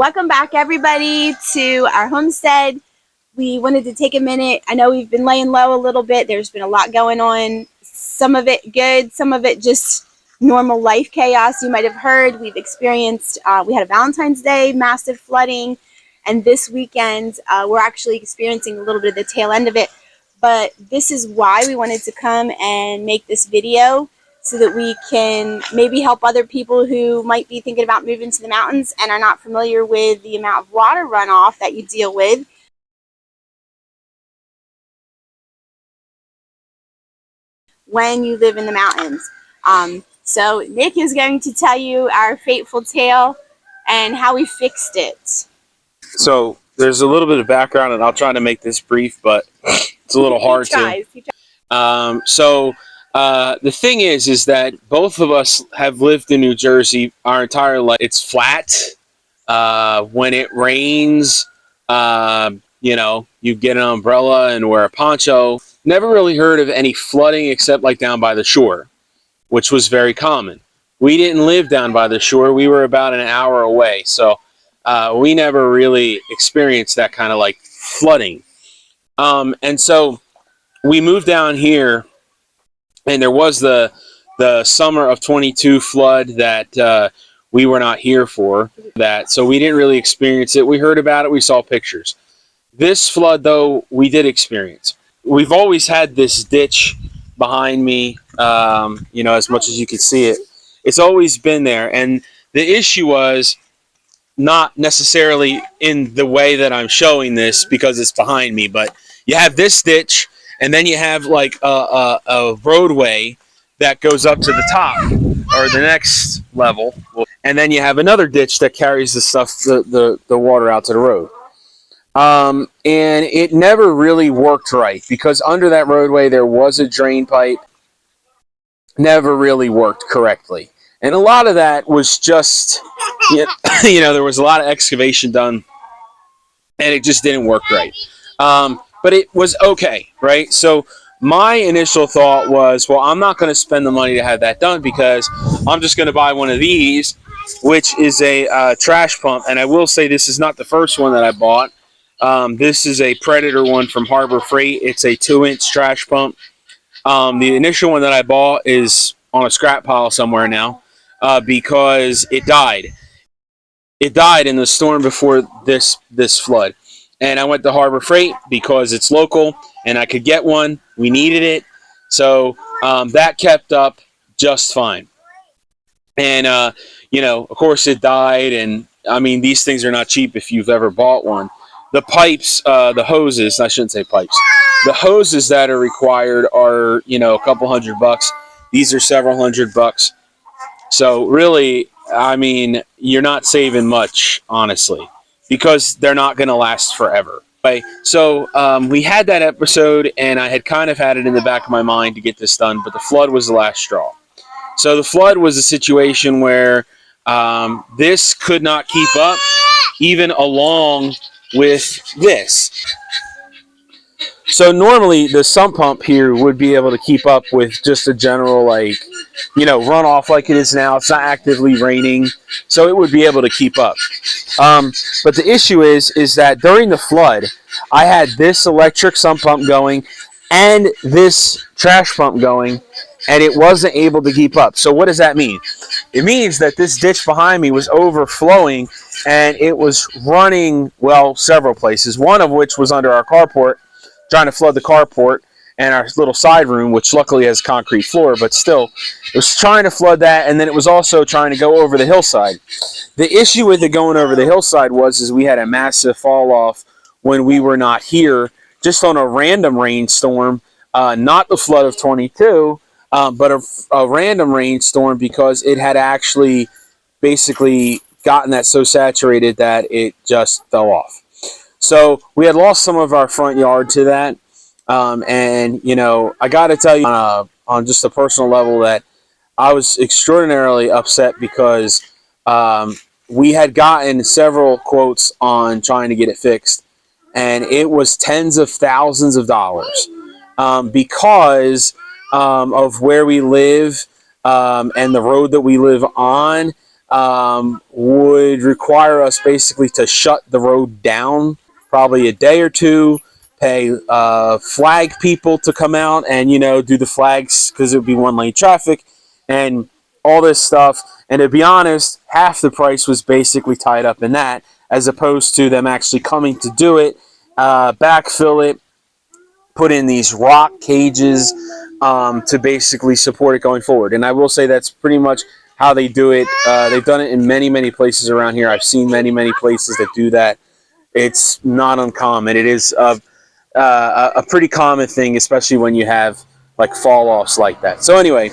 Welcome back, everybody, to our homestead. We wanted to take a minute. I know we've been laying low a little bit. There's been a lot going on. Some of it good, some of it just normal life chaos. You might have heard we've experienced, we had a Valentine's Day, massive flooding, and this weekend we're actually experiencing a little bit of the tail end of it. But this is why we wanted to come and make this video, so that we can maybe help other people who might be thinking about moving to the mountains and are not familiar with the amount of water runoff that you deal with. When you live in the mountains. So Nick is going to tell you our fateful tale and how we fixed it. So there's a little bit of background, and I'll try to make this brief, but it's a little hard to. The thing is that both of us have lived in New Jersey our entire life. It's flat. When it rains, you get an umbrella and wear a poncho. Never really heard of any flooding except like down by the shore, which was very common. We didn't live down by the shore. We were about an hour away. So we never really experienced that kind of like flooding. And so we moved down here, and there was the summer of 22 flood that we were not here for. So we didn't really experience it. We heard about it. We saw pictures. This flood, though, we did experience. We've always had this ditch behind me, as much as you could see it. It's always been there. And the issue was not necessarily in the way that I'm showing this because it's behind me, but you have this ditch, and then you have like a roadway that goes up to the top or the next level. And then you have another ditch that carries the stuff, the water out to the road. And it never really worked right because under that roadway there was a drain pipe. Never really worked correctly. And a lot of that was just, there was a lot of excavation done and it just didn't work right. But it was okay, right? So my initial thought was, well, I'm not going to spend the money to have that done because I'm just going to buy one of these, which is a trash pump. And I will say this is not the first one that I bought. This is a Predator one from Harbor Freight. It's a 2-inch trash pump. The initial one that I bought is on a scrap pile somewhere now because it died. It died in the storm before this flood. And I went to Harbor Freight because it's local and I could get one. We needed it. So that kept up just fine. And, of course it died. And I mean, these things are not cheap if you've ever bought one. The pipes, the hoses, I shouldn't say pipes. The hoses that are required are, a couple $100. These are several $100. So really, I mean, you're not saving much, honestly, because they're not going to last forever. Okay, so we had that episode, and I had kind of had it in the back of my mind to get this done, but the flood was the last straw. So the flood was a situation where this could not keep up, even along with this. So normally the sump pump here would be able to keep up with just a general runoff like it is now. It's not actively raining, so it would be able to keep up. But the issue is that during the flood, I had this electric sump pump going and this trash pump going, and it wasn't able to keep up. So what does that mean? It means that this ditch behind me was overflowing, and it was running, several places, one of which was under our carport, trying to flood the carport and our little side room, which luckily has concrete floor, but still, it was trying to flood that, and then it was also trying to go over the hillside. The issue with it going over the hillside was we had a massive fall off when we were not here, just on a random rainstorm, not the flood of 22, but a random rainstorm because it had actually basically gotten that so saturated that it just fell off. So we had lost some of our front yard to that. I got to tell you on just a personal level that I was extraordinarily upset because we had gotten several quotes on trying to get it fixed, and it was tens of thousands of dollars because of where we live and the road that we live on. would require us basically to shut the road down probably a day or two, pay flag people to come out and, do the flags because it would be one lane traffic and all this stuff. And to be honest, half the price was basically tied up in that, as opposed to them actually coming to do it, backfill it, put in these rock cages to basically support it going forward. And I will say that's pretty much how they do it. They've done it in many, many places around here. I've seen many, many places that do that. It's not uncommon. It is a pretty common thing, especially when you have like fall offs like that. So anyway,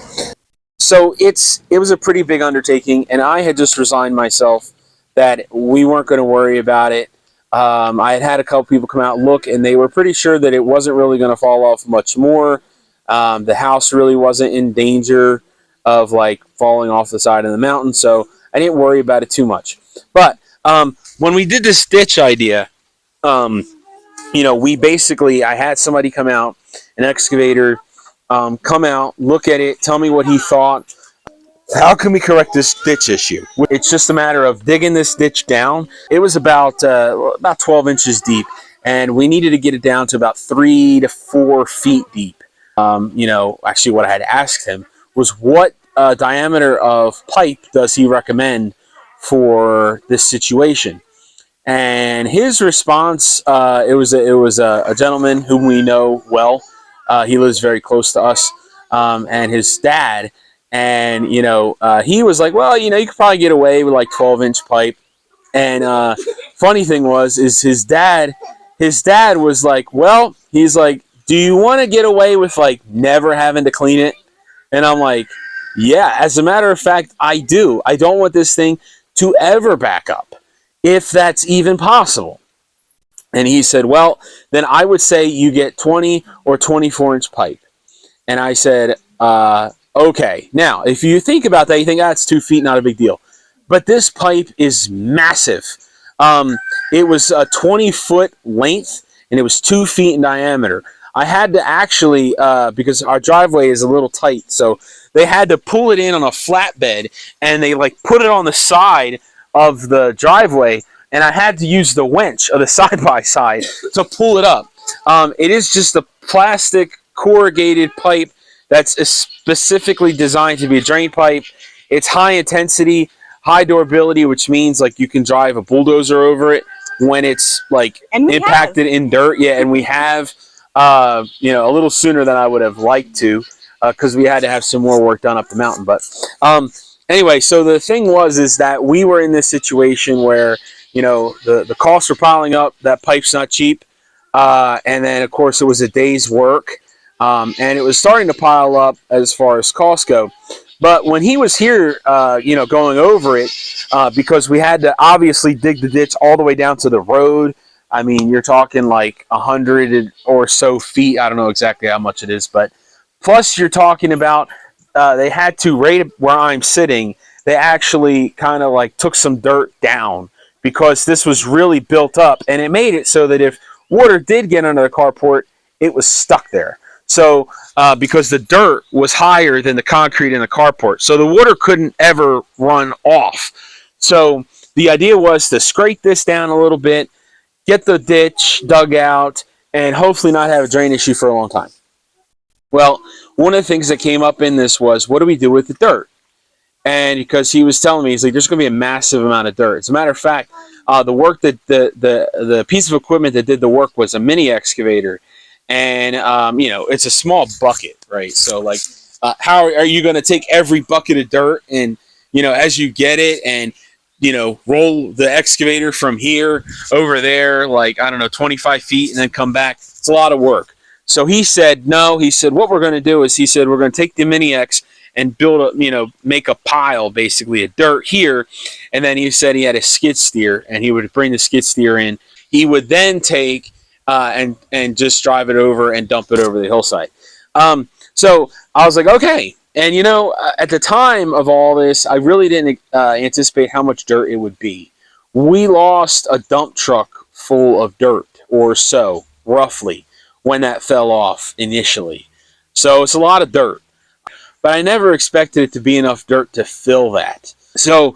so it was a pretty big undertaking, and I had just resigned myself that we weren't going to worry about it. I had a couple people come out and look, and they were pretty sure that it wasn't really going to fall off much more. The house really wasn't in danger of like falling off the side of the mountain, so I didn't worry about it too much. But when we did this ditch idea, we basically, I had somebody come out, an excavator, come out, look at it, tell me what he thought. How can we correct this ditch issue? It's just a matter of digging this ditch down. It was about 12 inches deep, and we needed to get it down to about 3 to 4 feet deep. Actually, what I had asked him was what diameter of pipe does he recommend for this situation? And his response, it was a gentleman whom we know well. He lives very close to us, and his dad. And he was like, well, you could probably get away with like 12-inch pipe. And funny thing is his dad was like, well, he's like, do you want to get away with like never having to clean it? And I'm like, yeah, as a matter of fact, I do. I don't want this thing to ever back up, if that's even possible. And he said, well, then I would say you get 20 or 24-inch pipe. And I said, okay. Now, if you think about that, you think, it's 2 feet, not a big deal. But this pipe is massive. It was a 20-foot length, and it was 2 feet in diameter. I had to actually, because our driveway is a little tight, so they had to pull it in on a flatbed, and they like put it on the side of the driveway, and I had to use the winch of the side-by-side to pull it up. It is just a plastic corrugated pipe that's specifically designed to be a drain pipe. It's high intensity, high durability, which means like you can drive a bulldozer over it when it's like impacted in dirt. Yeah, and we have, a little sooner than I would have liked to, because we had to have some more work done up the mountain. But anyway, so the thing is that we were in this situation where, the costs were piling up. That pipe's not cheap. And then, of course, it was a day's work. And it was starting to pile up as far as costs go. But when he was here, going over it, because we had to obviously dig the ditch all the way down to the road. I mean, you're talking like 100 or so feet. I don't know exactly how much it is, but plus you're talking about they had to, right where I'm sitting, they actually kind of like took some dirt down because this was really built up, and it made it so that if water did get under the carport, it was stuck there. So because the dirt was higher than the concrete in the carport, so the water couldn't ever run off. So the idea was to scrape this down a little bit, get the ditch dug out, and hopefully not have a drain issue for a long time. Well, one of the things that came up in this was, what do we do with the dirt? And because he was telling me, he's like, there's going to be a massive amount of dirt. As a matter of fact, the work that the piece of equipment that did the work was a mini excavator. And, it's a small bucket, right? So, like, how are you going to take every bucket of dirt and, as you get it and, roll the excavator from here over there, like, 25 feet and then come back? It's a lot of work. So he said, no, he said, what we're going to do is, he said, we're going to take the Mini X and build make a pile basically of dirt here. And then he said he had a skid steer and he would bring the skid steer in. He would then take and just drive it over and dump it over the hillside. So I was like, okay. And, at the time of all this, I really didn't anticipate how much dirt it would be. We lost a dump truck full of dirt or so, roughly, when that fell off initially. So it's a lot of dirt. but I never expected it to be enough dirt to fill that. So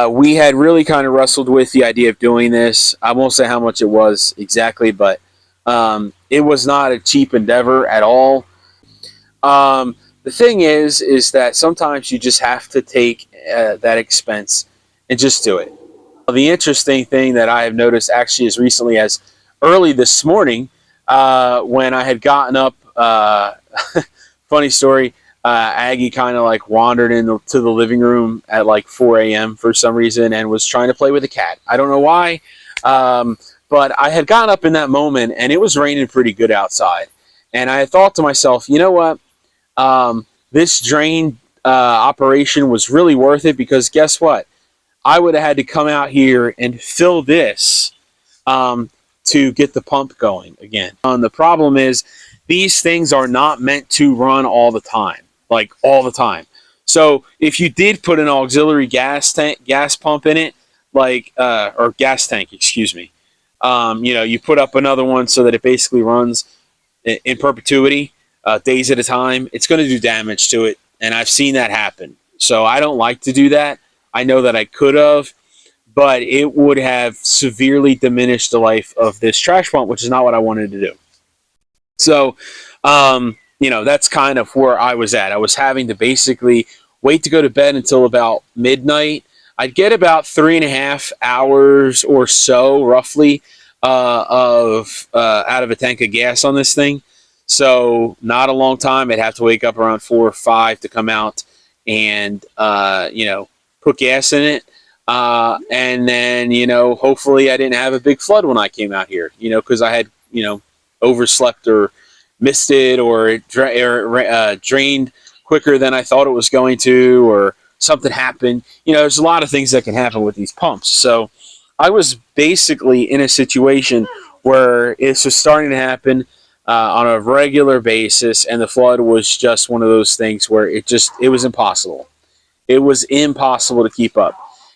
we had really kind of wrestled with the idea of doing this. I won't say how much it was exactly, but it was not a cheap endeavor at all. The thing is that sometimes you just have to take that expense and just do it. The interesting thing that I have noticed actually as recently as early this morning, when I had gotten up, funny story, Aggie kind of like wandered into the living room at like 4 a.m. for some reason and was trying to play with a cat. I don't know why, but I had gotten up in that moment and it was raining pretty good outside. And I thought to myself, you know what? This drain operation was really worth it because guess what? I would have had to come out here and fill this to get the pump going again. The problem is these things are not meant to run all the time, like all the time. So if you did put an auxiliary gas pump in it, like or gas tank, excuse me, you put up another one so that it basically runs in perpetuity, days at a time. It's going to do damage to it, and I've seen that happen. So I don't like to do that. I know that I could have, but it would have severely diminished the life of this trash pump, which is not what I wanted to do. So, that's kind of where I was at. I was having to basically wait to go to bed until about midnight. I'd get about 3.5 hours or so, roughly, out of a tank of gas on this thing. So, not a long time. I'd have to wake up around 4 or 5 to come out and, put gas in it. And then, hopefully I didn't have a big flood when I came out here, because I had, overslept or missed it or it drained quicker than I thought it was going to, or something happened. There's a lot of things that can happen with these pumps. So I was basically in a situation where it's just starting to happen on a regular basis, and the flood was just one of those things where it was impossible. It was impossible to keep up.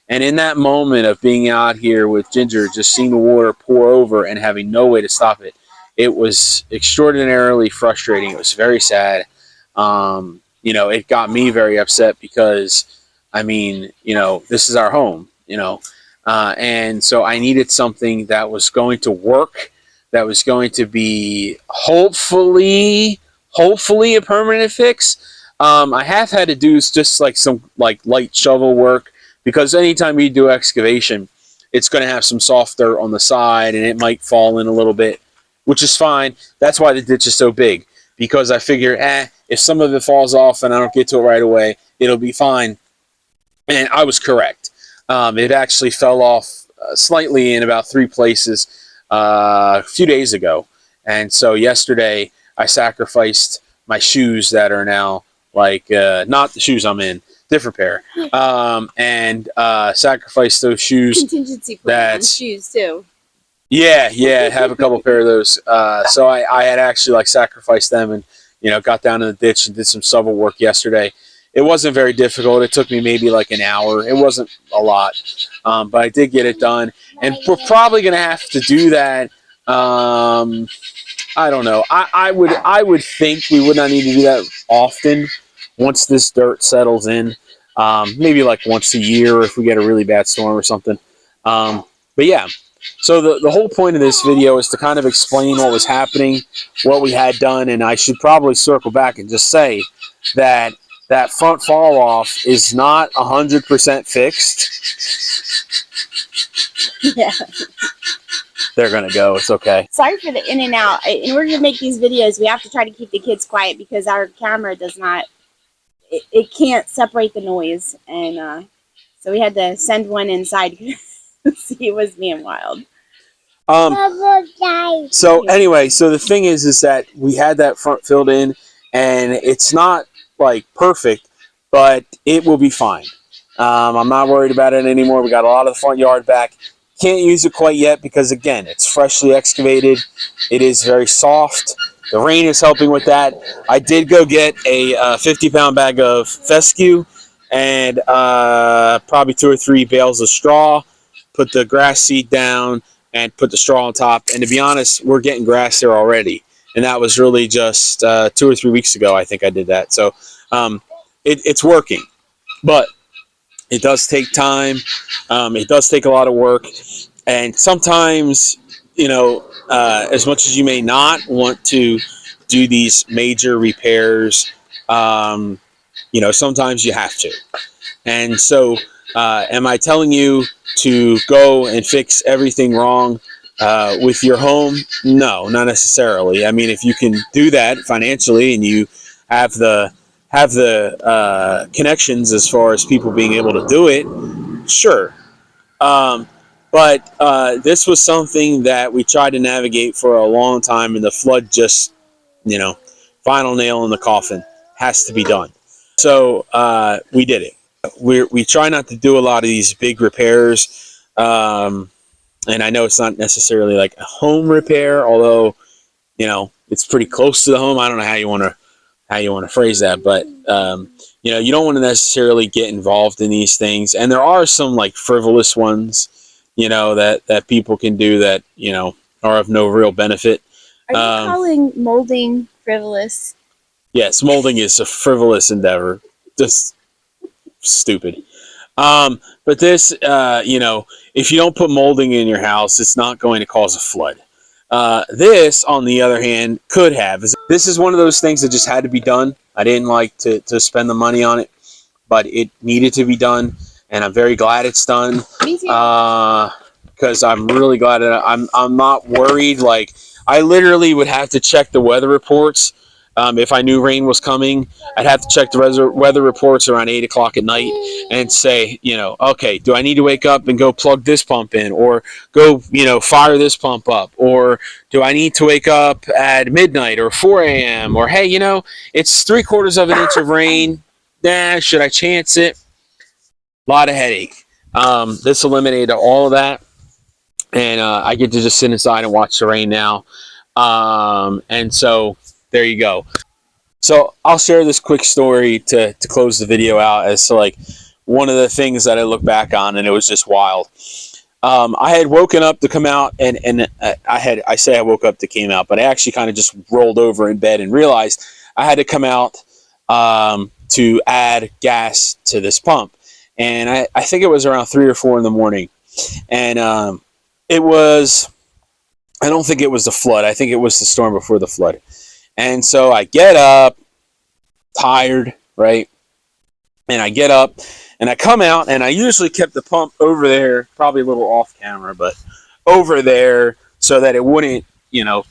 And in that moment of being out here with Ginger, just seeing the water pour over and having no way to stop it, it was extraordinarily frustrating. It was very sad. It got me very upset because, this is our home, and so I needed something that was going to work, that was going to be hopefully a permanent fix. I have had to do just like some light shovel work, because anytime you do excavation, it's going to have some soft dirt on the side and it might fall in a little bit, which is fine. That's why the ditch is so big, because I figure, if some of it falls off and I don't get to it right away, it'll be fine. And I was correct. It actually fell off slightly in about 3 places a few days ago. And so yesterday I sacrificed my shoes that are now not the shoes I'm in, different pair, and sacrificed those shoes. Contingency plan on shoes too. Yeah, have a couple pair of those. So I had actually sacrificed them and got down in the ditch and did some shovel work yesterday. It wasn't very difficult. It took me maybe an hour. It wasn't a lot, but I did get it done. And we're probably gonna have to do that. I don't know. I would think we would not need to do that often once this dirt settles in. Maybe once a year if we get a really bad storm or something. But yeah. So the whole point of this video is to kind of explain what was happening, what we had done, and I should probably circle back and just say that front fall off is not 100% fixed. Yeah. They're going to go. It's okay. Sorry for the in and out. In order to make these videos, we have to try to keep the kids quiet because our camera does not, it can't separate the noise. And so we had to send one inside because he was being wild. So anyway, so the thing is that we had that front filled in, and it's not perfect, but it will be fine. I'm not worried about it anymore. We got a lot of the front yard back. Can't use it quite yet because, again, it's freshly excavated. It is very soft. The rain is helping with that. I did go get a 50-pound bag of fescue and probably 2 or 3 bales of straw, put the grass seed down, and put the straw on top. And to be honest, we're getting grass there already. And that was really just 2 or 3 weeks ago, I think I did that. So it's working, but it does take time. It does take a lot of work, and sometimes, as much as you may not want to do these major repairs, sometimes you have to. And so, am I telling you to go and fix everything wrong with your home? No, not necessarily. I mean, if you can do that financially and you have the connections as far as people being able to do it, sure. But this was something that we tried to navigate for a long time, and the flood just, final nail in the coffin, has to be done. So we did it. We try not to do a lot of these big repairs, and I know it's not necessarily like a home repair, although it's pretty close to the home. I don't know how you want to phrase that, but you don't want to necessarily get involved in these things. And there are some like frivolous ones, that people can do that are of no real benefit. Are you calling molding frivolous? Yes, molding is a frivolous endeavor. Just stupid. But this, if you don't put molding in your house, it's not going to cause a flood. This, on the other hand, could have. This is one of those things that just had to be done. I didn't like to spend the money on it, but it needed to be done, and I'm very glad it's done. Me too. Because I'm really glad that I'm not worried. Like, I literally would have to check the weather reports. If I knew rain was coming, I'd have to check the weather reports around 8 o'clock at night and say, okay, do I need to wake up and go plug this pump in, or go, fire this pump up, or do I need to wake up at midnight or 4 a.m. or, hey, it's 3/4 of an inch of rain. Should I chance it? A lot of headache. This eliminated all of that, and I get to just sit inside and watch the rain now. And so there you go. So I'll share this quick story to close the video out as to like one of the things that I look back on, and it was just wild. I had woken up to come out, and I say I woke up to came out, but I actually kind of just rolled over in bed and realized I had to come out to add gas to this pump. And I think it was around 3 or 4 in the morning. And it was, I don't think it was the flood. I think it was the storm before the flood. And so I get up, tired, right? And I get up and I come out, and I usually kept the pump over there, probably a little off camera, but over there so that it wouldn't,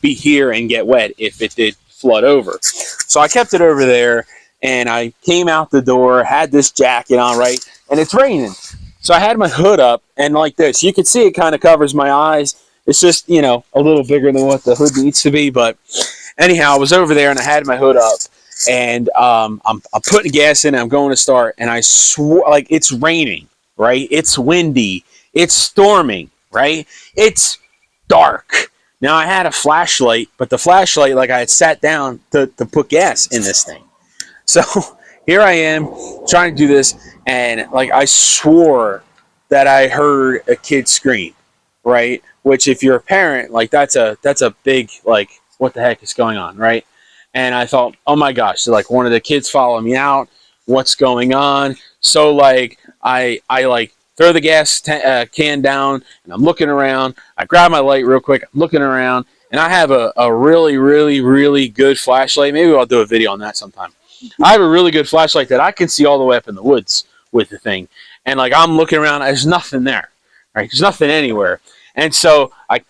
be here and get wet if it did flood over. So I kept it over there, and I came out the door, had this jacket on, right? And it's raining. So I had my hood up, and like this, you can see it kind of covers my eyes. It's just, a little bigger than what the hood needs to be, but anyhow, I was over there and I had my hood up, and I'm putting gas in and I'm going to start, and I swore, like, it's raining, right? It's windy. It's storming, right? It's dark. Now, I had a flashlight, but the flashlight, like, I had sat down to put gas in this thing. So here I am trying to do this, and like, I swore that I heard a kid scream, right? Which, if you're a parent, like, that's a big, like, what the heck is going on, right? And I thought, oh my gosh, like, one of the kids following me out. What's going on? So like, I like throw the gas can down, and I'm looking around. I grab my light real quick. I'm looking around, and I have a really, really, really good flashlight. Maybe I'll do a video on that sometime. I have a really good flashlight that I can see all the way up in the woods with the thing. And like, I'm looking around, there's nothing there, right? There's nothing anywhere. And so I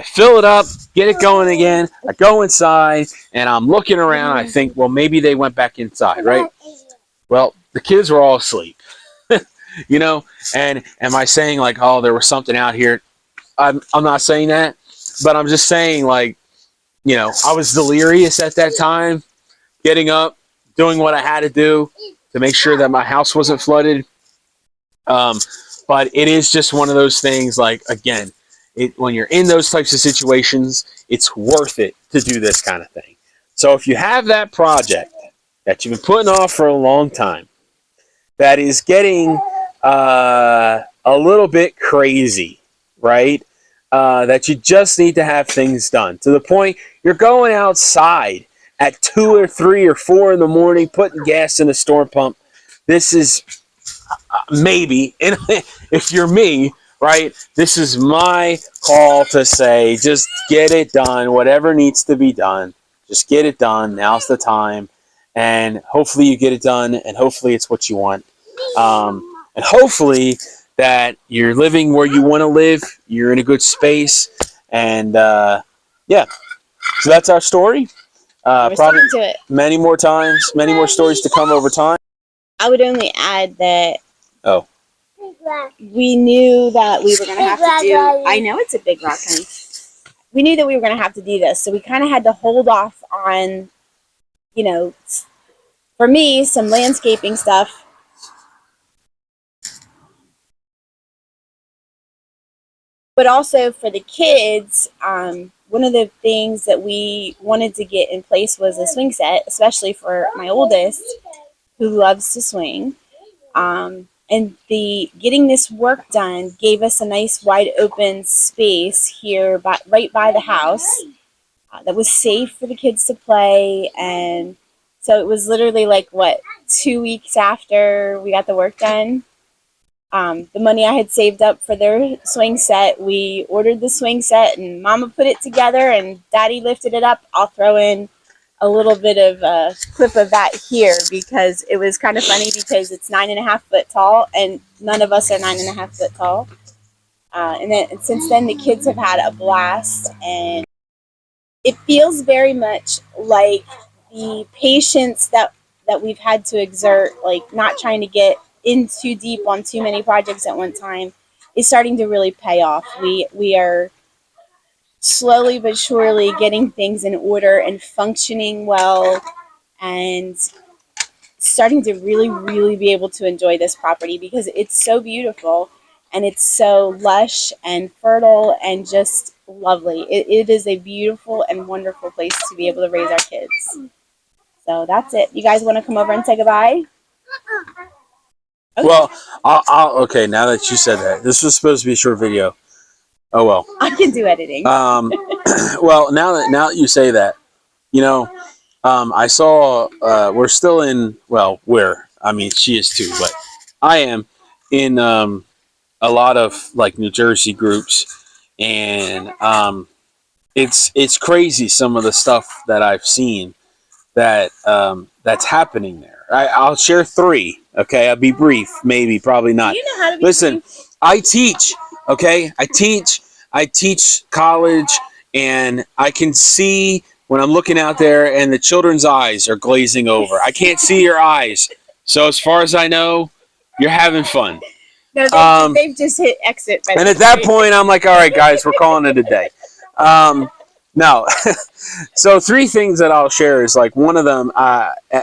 fill it up, get it going again. I go inside, and I'm looking around. I think, well, maybe they went back inside, right? Well, the kids were all asleep, and am I saying like, oh, there was something out here? I'm not saying that, but I'm just saying, like, I was delirious at that time, getting up, doing what I had to do to make sure that my house wasn't flooded. But it is just one of those things, like, again, when you're in those types of situations, it's worth it to do this kind of thing. So if you have that project that you've been putting off for a long time, that is getting a little bit crazy, right? That you just need to have things done to the point you're going outside at 2 or 3 or 4 in the morning, putting gas in a storm pump. this is maybe, and if you're me, right, this is my call to say, just get it done. Whatever needs to be done, just get it done. Now's the time. And hopefully you get it done, and hopefully it's what you want. And hopefully that you're living where you want to live, you're in a good space, and yeah. So that's our story. Probably to it. many more times, many more stories to come over time. I would only add that Oh, we knew that we were going to have to do. I know it's a big rock, honey. We knew that we were going to have to do this, so we kind of had to hold off on, you know, for me, some landscaping stuff. But also for the kids, one of the things that we wanted to get in place was a swing set, especially for my oldest, who loves to swing. And the getting this work done gave us a nice wide open space here, right by the house, that was safe for the kids to play. And so it was literally like, what, 2 weeks after we got the work done. The money I had saved up for their swing set, we ordered the swing set, and Mama put it together, and Daddy lifted it up. I'll throw in a little bit of a clip of that here, because it was kind of funny, because it's 9.5 foot tall, and none of us are 9.5 foot tall. And then since then, the kids have had a blast, and it feels very much like the patience that we've had to exert, like not trying to get in too deep on too many projects at one time, is starting to really pay off. We are slowly but surely getting things in order and functioning well, and starting to really be able to enjoy this property, because it's so beautiful and it's so lush and fertile and just lovely. It is a beautiful and wonderful place to be able to raise our kids. So that's it. You guys want to come over and say goodbye? Okay. Well, I'll okay. Now that you said that, this was supposed to be a short video. Oh well. I can do editing. Well, now that you say that, you know, I saw. We're still in. Well, I mean, she is too, but I am in a lot of like New Jersey groups, and it's crazy some of the stuff that I've seen that that's happening there. I'll share 3. Okay, I'll be brief. Maybe, probably not. Do you know how to be Listen, brief? I teach. Okay, I teach college, and I can see when I'm looking out there, and the children's eyes are glazing over. I can't see your eyes, so as far as I know, you're having fun. No, they've just hit exit. And at that point, I'm like, all right, guys, we're calling it a day. No. So 3 things that I'll share is like one of them,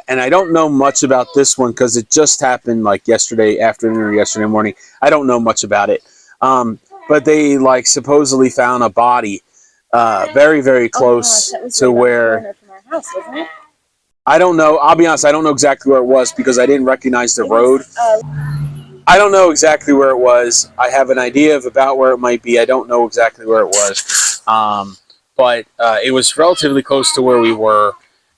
and I don't know much about this one because it just happened like yesterday afternoon or yesterday morning. I don't know much about it. But they like supposedly found a body very close to where. From our house, wasn't it? I don't know. I'll be honest. I don't know exactly where it was because I didn't recognize the road. I don't know exactly where it was. I have an idea of about where it might be. I don't know exactly where it was. But it was relatively close to where we were,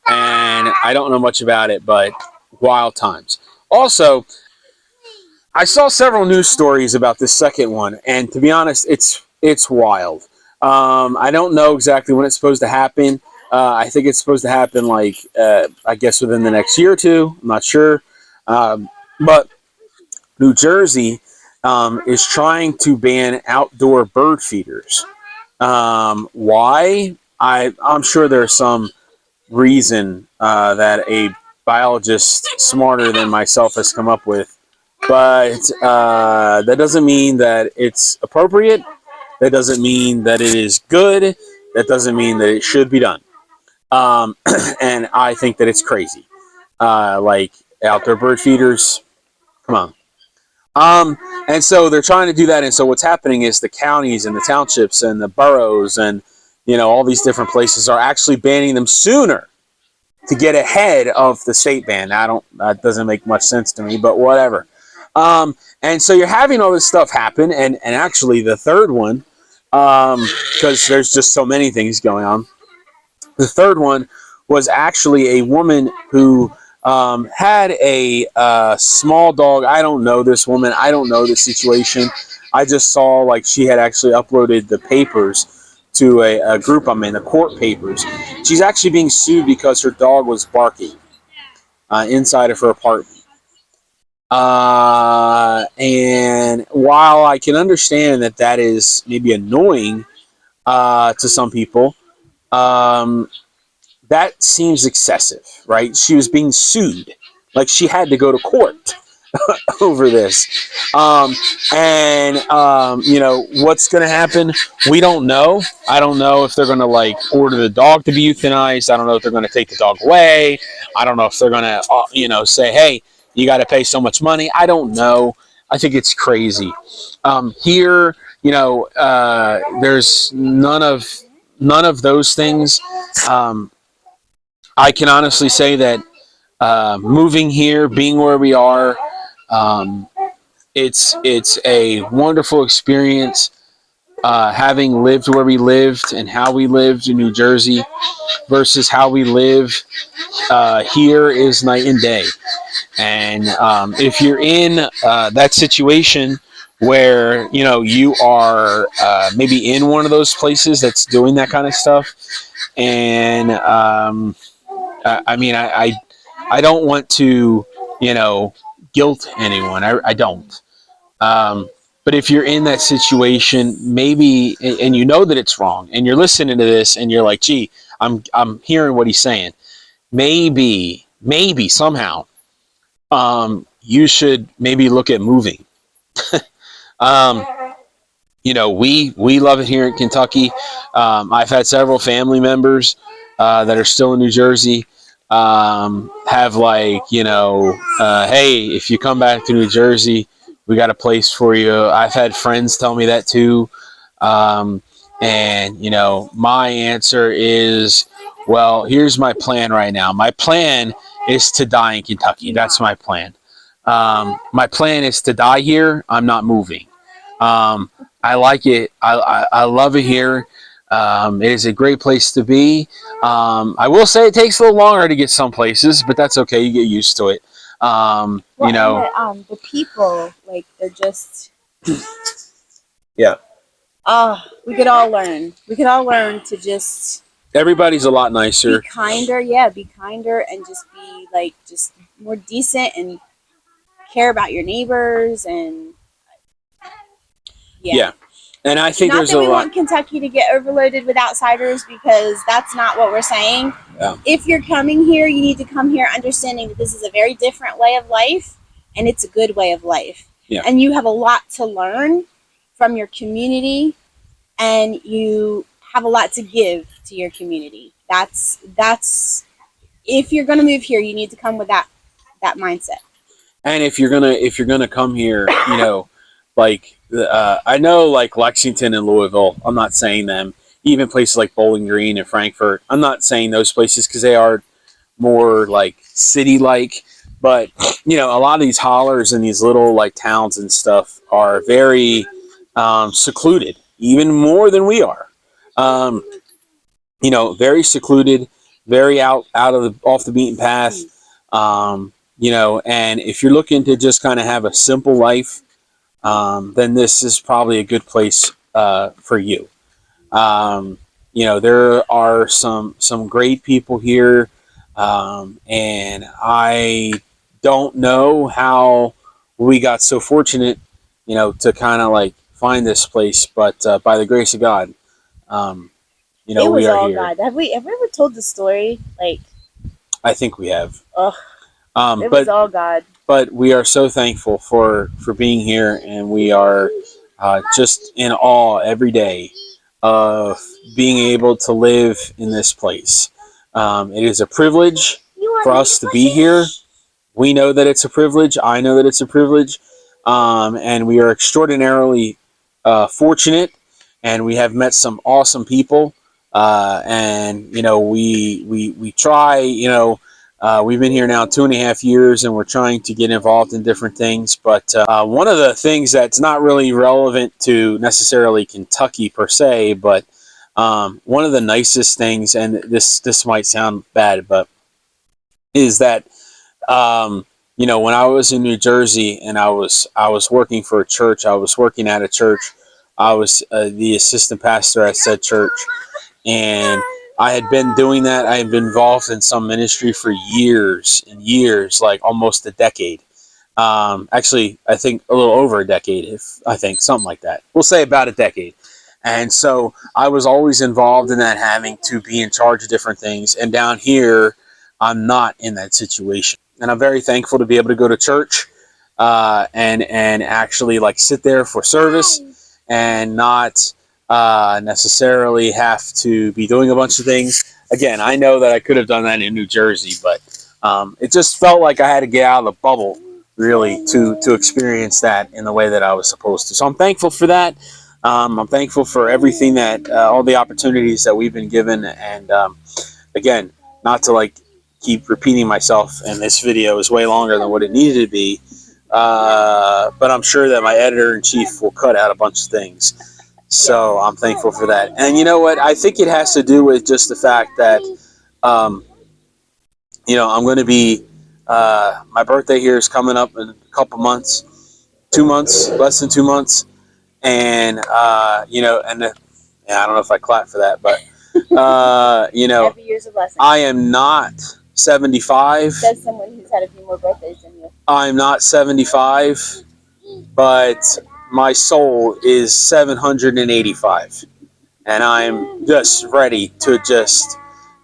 and I don't know much about it, but wild times. Also, I saw several news stories about this second one, and to be honest, it's wild. I don't know exactly when it's supposed to happen. I think it's supposed to happen, like, I guess within the next year or 2. I'm not sure. But New Jersey is trying to ban outdoor bird feeders. Why? I'm sure there's some reason that a biologist smarter than myself has come up with, but that doesn't mean that it's appropriate. That doesn't mean that it is good. That doesn't mean that it should be done. And I think that it's crazy. Like outdoor bird feeders, come on. And so they're trying to do that. And so what's happening is the counties and the townships and the boroughs and, you know, all these different places are actually banning them sooner to get ahead of the state ban. That doesn't make much sense to me, but whatever. And so you're having all this stuff happen. And actually the third one, because there's just so many things going on. The third one was actually a woman who had a small dog. I don't know this woman. I don't know the situation. I just saw like she had actually uploaded the papers to a group I'm in, the court papers. She's actually being sued because her dog was barking inside of her apartment. And while I can understand that that is maybe annoying to some people, um, that seems excessive, right? She was being sued. Like she had to go to court over this. You know, what's going to happen? We don't know. I don't know if they're going to like order the dog to be euthanized. I don't know if they're going to take the dog away. I don't know if they're going to, you know, say, hey, you got to pay so much money. I don't know. I think it's crazy. Here, you know, there's none of those things. I can honestly say that moving here, being where we are, um, it's a wonderful experience. Having lived where we lived and how we lived in New Jersey versus how we live here is night and day. And if you're in that situation where you know you are maybe in one of those places that's doing that kind of stuff, and I mean, I don't want to, you know, guilt anyone. I don't. But if you're in that situation, maybe, and you know that it's wrong, and you're listening to this, and you're like, "Gee, I'm hearing what he's saying." Maybe somehow, you should maybe look at moving. Um, you know, we love it here in Kentucky. I've had several family members that are still in New Jersey have like, you know, hey, if you come back to New Jersey, we got a place for you. I've had friends tell me that too. And, you know, my answer is, well, here's my plan right now. My plan is to die in Kentucky. That's my plan. My plan is to die here. I'm not moving. I like it. I love it here. It is a great place to be. I will say it takes a little longer to get some places, but that's okay. You get used to it. Well, You know, the people, like, they're just, yeah. we could all learn. We could all learn to just Everybody's a lot nicer. be kinder. Yeah, be kinder and just be, like, just more decent and care about your neighbors and, Yeah. And I think Not there's that a we lot. want Kentucky to get overloaded with outsiders, because that's not what we're saying. Yeah. If you're coming here, you need to come here understanding that this is a very different way of life, and it's a good way of life. Yeah. And you have a lot to learn from your community, and you have a lot to give to your community. That's if you're going to move here, you need to come with that mindset. And if you're gonna come here, you know, like I know like Lexington and Louisville. I'm not saying them. Even places like Bowling Green and Frankfurt. I'm not saying those places because they are more like city-like. But you know, a lot of these hollers and these little like towns and stuff are very secluded, even more than we are. Um, you know, very secluded, very out of the off the beaten path. You know, and if you're looking to just kind of have a simple life, then this is probably a good place for you. You know, there are some great people here, and I don't know how we got so fortunate, you know, to kind of like find this place, but by the grace of God, you know, It was we are all here. God. Have we ever told the story? Like, I think we have. it was all God. But we are so thankful for being here, and we are just in awe every day of being able to live in this place. It is a privilege for us to be here. We know that it's a privilege. I know that it's a privilege, and we are extraordinarily fortunate, and we have met some awesome people. And you know, we try. You know, we've been here now 2.5 years, and we're trying to get involved in different things. But one of the things that's not really relevant to necessarily Kentucky per se, but one of the nicest things, and this might sound bad, but is that You know, when I was in New Jersey and I was working for a church, I was working at a church. I was the assistant pastor at said church, and I had been doing that. I had been involved in some ministry for years and years, like almost a decade. Actually, I think a little over a decade, if I think something like that. We'll say about a decade. And so I was always involved in that, having to be in charge of different things. And down here, I'm not in that situation. And I'm very thankful to be able to go to church and actually like sit there for service and not necessarily have to be doing a bunch of things. Again, I know that I could have done that in New Jersey, but it just felt like I had to get out of the bubble, really, to experience that in the way that I was supposed to. So I'm thankful for that. I'm thankful for everything that, all the opportunities that we've been given. And again, not to like keep repeating myself, and this video is way longer than what it needed to be. But I'm sure that my editor-in-chief will cut out a bunch of things. So I'm thankful for that. And you know what? I think it has to do with just the fact that, you know, I'm going to be, my birthday here is coming up in a couple months, 2 months, less than 2 months. And, you know, and yeah, I don't know if I clap for that, but, you know, I am not 75. Says someone who's had a few more birthdays than you. I'm not 75, but my soul is 785. And I'm just ready to just,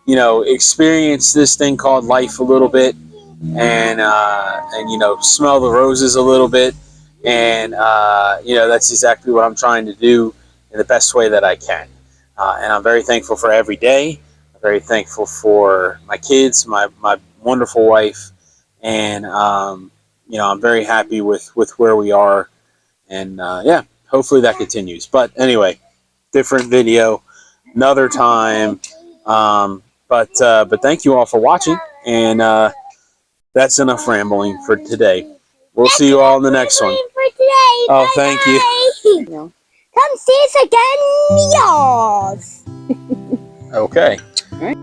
you know, experience this thing called life a little bit, and you know, smell the roses a little bit. And, you know, that's exactly what I'm trying to do in the best way that I can. And I'm very thankful for every day. I'm very thankful for my kids, my wonderful wife. And, you know, I'm very happy with where we are. And, yeah, hopefully that continues. But anyway, different video, another time. But thank you all for watching. And that's enough rambling for today. We'll see you all in the next one. Oh, thank you. No. Come see us again, yours. Okay. All right.